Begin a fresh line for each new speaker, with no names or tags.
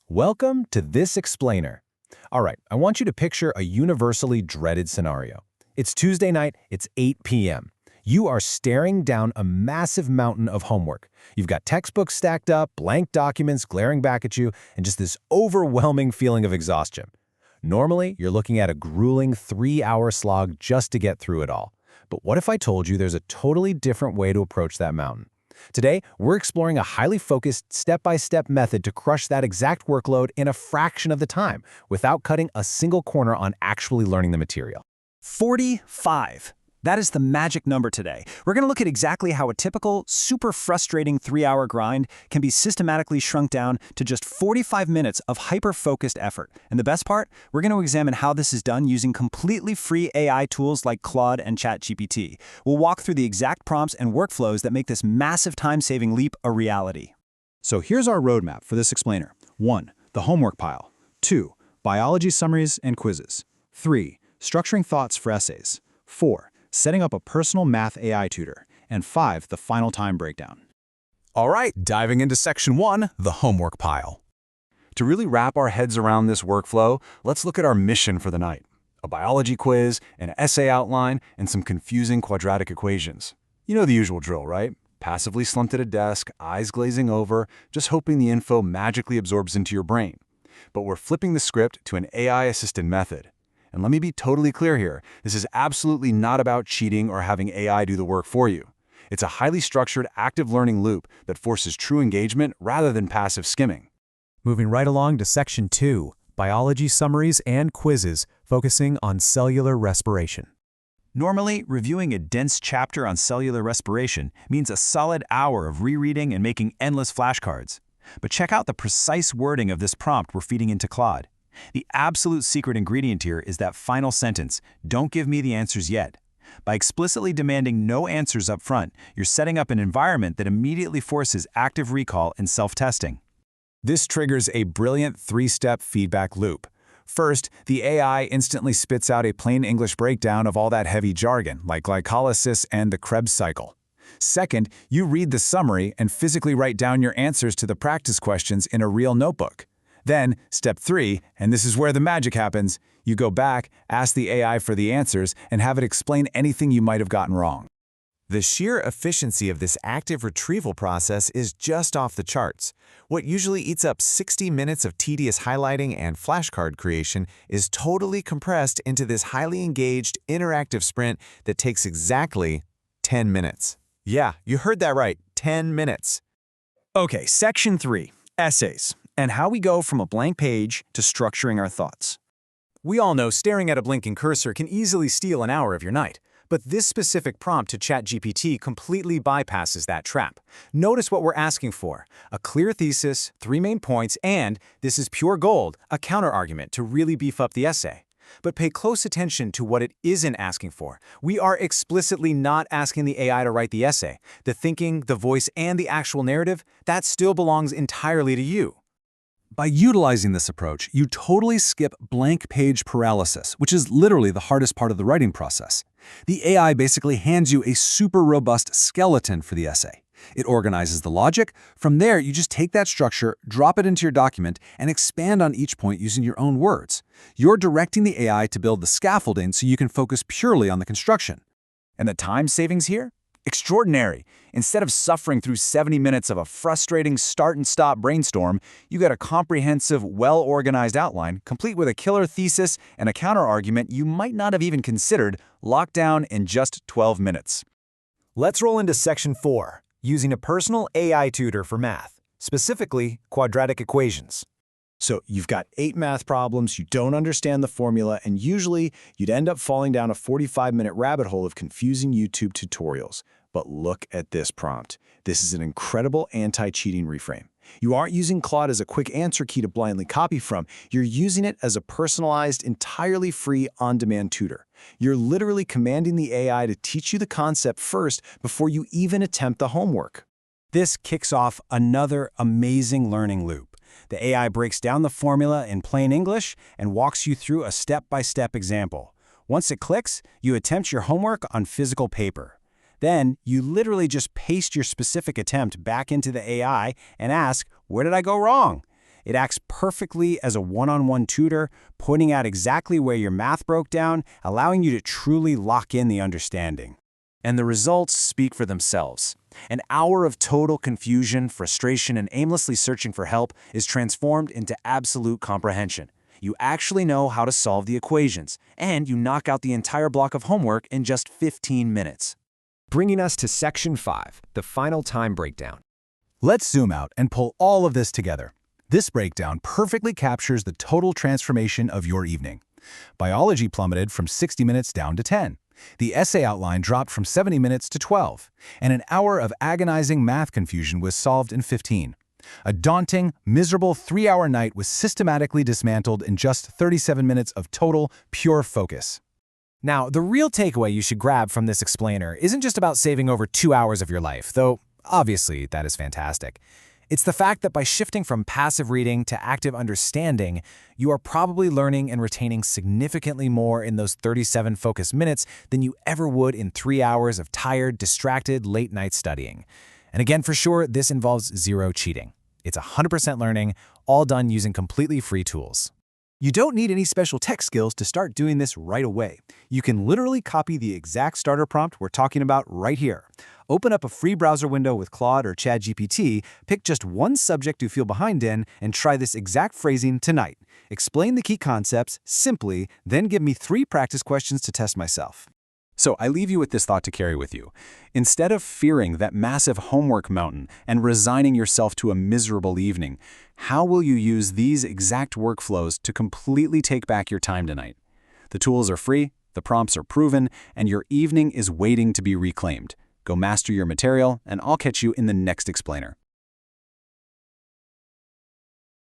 Welcome to This Explainer. All right, I want you to picture a universally dreaded scenario. It's Tuesday night, it's 8 p.m. You are staring down a massive mountain of homework. You've got textbooks stacked up, blank documents glaring back at you, and just this overwhelming feeling of exhaustion. Normally, you're looking at a grueling 3-hour slog just to get through it all. But what if I told you there's a totally different way to approach that mountain? Today, we're exploring a highly focused, step-by-step method to crush that exact workload in a fraction of the time, without cutting a single corner on actually learning the material.
45. That is the magic number today. We're going to look at exactly how a typical, super frustrating 3-hour grind can be systematically shrunk down to just 45 minutes of hyper-focused effort. And the best part, we're going to examine how this is done using completely free AI tools like Claude and ChatGPT. We'll walk through the exact prompts and workflows that make this massive time-saving leap a reality.
So here's our roadmap for this explainer. 1. The homework pile. 2. Biology summaries and quizzes. 3. Structuring thoughts for essays. 4. Setting up a personal math AI tutor. And 5. The final time breakdown.
All right, diving into section 1, the homework pile. To really wrap our heads around this workflow, let's look at our mission for the night. A biology quiz, an essay outline, and some confusing quadratic equations. You know the usual drill, right? Passively slumped at a desk, eyes glazing over, just hoping the info magically absorbs into your brain. But we're flipping the script to an AI-assisted method. And let me be totally clear here, this is absolutely not about cheating or having AI do the work for you. It's a highly structured, active learning loop that forces true engagement rather than passive skimming.
Moving right along to section 2, biology summaries and quizzes, focusing on cellular respiration.
Normally, reviewing a dense chapter on cellular respiration means a solid hour of rereading and making endless flashcards. But check out the precise wording of this prompt we're feeding into Claude. The absolute secret ingredient here is that final sentence, "Don't give me the answers yet." By explicitly demanding no answers up front, you're setting up an environment that immediately forces active recall and self-testing.
This triggers a brilliant 3-step feedback loop. First, the AI instantly spits out a plain English breakdown of all that heavy jargon, like glycolysis and the Krebs cycle. Second, you read the summary and physically write down your answers to the practice questions in a real notebook. Then, step 3, and this is where the magic happens, you go back, ask the AI for the answers, and have it explain anything you might have gotten wrong.
The sheer efficiency of this active retrieval process is just off the charts. What usually eats up 60 minutes of tedious highlighting and flashcard creation is totally compressed into this highly engaged, interactive sprint that takes exactly 10 minutes. Yeah, you heard that right, 10 minutes.
Okay, section 3, essays, and how we go from a blank page to structuring our thoughts.
We all know staring at a blinking cursor can easily steal an hour of your night. But this specific prompt to ChatGPT completely bypasses that trap. Notice what we're asking for: a clear thesis, 3 main points, and, this is pure gold, a counterargument to really beef up the essay. But pay close attention to what it isn't asking for. We are explicitly not asking the AI to write the essay. The thinking, the voice, and the actual narrative, that still belongs entirely to you.
By utilizing this approach, you totally skip blank page paralysis, which is literally the hardest part of the writing process. The AI basically hands you a super robust skeleton for the essay. It organizes the logic. From there, you just take that structure, drop it into your document, and expand on each point using your own words. You're directing the AI to build the scaffolding so you can focus purely on the construction.
And the time savings here? Extraordinary. Instead of suffering through 70 minutes of a frustrating start-and-stop brainstorm, you get a comprehensive, well-organized outline, complete with a killer thesis and a counter-argument you might not have even considered, locked down in just 12 minutes.
Let's roll into section 4, using a personal AI tutor for math, specifically quadratic equations.
So you've got 8 math problems, you don't understand the formula, and usually you'd end up falling down a 45-minute rabbit hole of confusing YouTube tutorials. But look at this prompt. This is an incredible anti-cheating reframe. You aren't using Claude as a quick answer key to blindly copy from. You're using it as a personalized, entirely free, on-demand tutor. You're literally commanding the AI to teach you the concept first before you even attempt the homework.
This kicks off another amazing learning loop. The AI breaks down the formula in plain English and walks you through a step-by-step example. Once it clicks, you attempt your homework on physical paper. Then, you literally just paste your specific attempt back into the AI and ask, where did I go wrong?
It acts perfectly as a one-on-one tutor, pointing out exactly where your math broke down, allowing you to truly lock in the understanding. And the results speak for themselves. An hour of total confusion, frustration, and aimlessly searching for help is transformed into absolute comprehension. You actually know how to solve the equations, and you knock out the entire block of homework in just 15 minutes.
Bringing us to Section 5, the final time breakdown.
Let's zoom out and pull all of this together. This breakdown perfectly captures the total transformation of your evening. Biology plummeted from 60 minutes down to 10. The essay outline dropped from 70 minutes to 12, and an hour of agonizing math confusion was solved in 15. A daunting, miserable 3-hour night was systematically dismantled in just 37 minutes of total, pure focus.
Now, the real takeaway you should grab from this explainer isn't just about saving over 2 hours of your life, though obviously that is fantastic. It's the fact that by shifting from passive reading to active understanding, you are probably learning and retaining significantly more in those 37 focused minutes than you ever would in 3 hours of tired, distracted, late-night studying. And again, for sure, this involves zero cheating. It's 100% learning, all done using completely free tools.
You don't need any special tech skills to start doing this right away. You can literally copy the exact starter prompt we're talking about right here. Open up a free browser window with Claude or ChatGPT, pick just one subject you feel behind in, and try this exact phrasing tonight. Explain the key concepts simply, then give me 3 practice questions to test myself. So I leave you with this thought to carry with you. Instead of fearing that massive homework mountain and resigning yourself to a miserable evening, how will you use these exact workflows to completely take back your time tonight? The tools are free, the prompts are proven, and your evening is waiting to be reclaimed. Go master your material, and I'll catch you in the next explainer.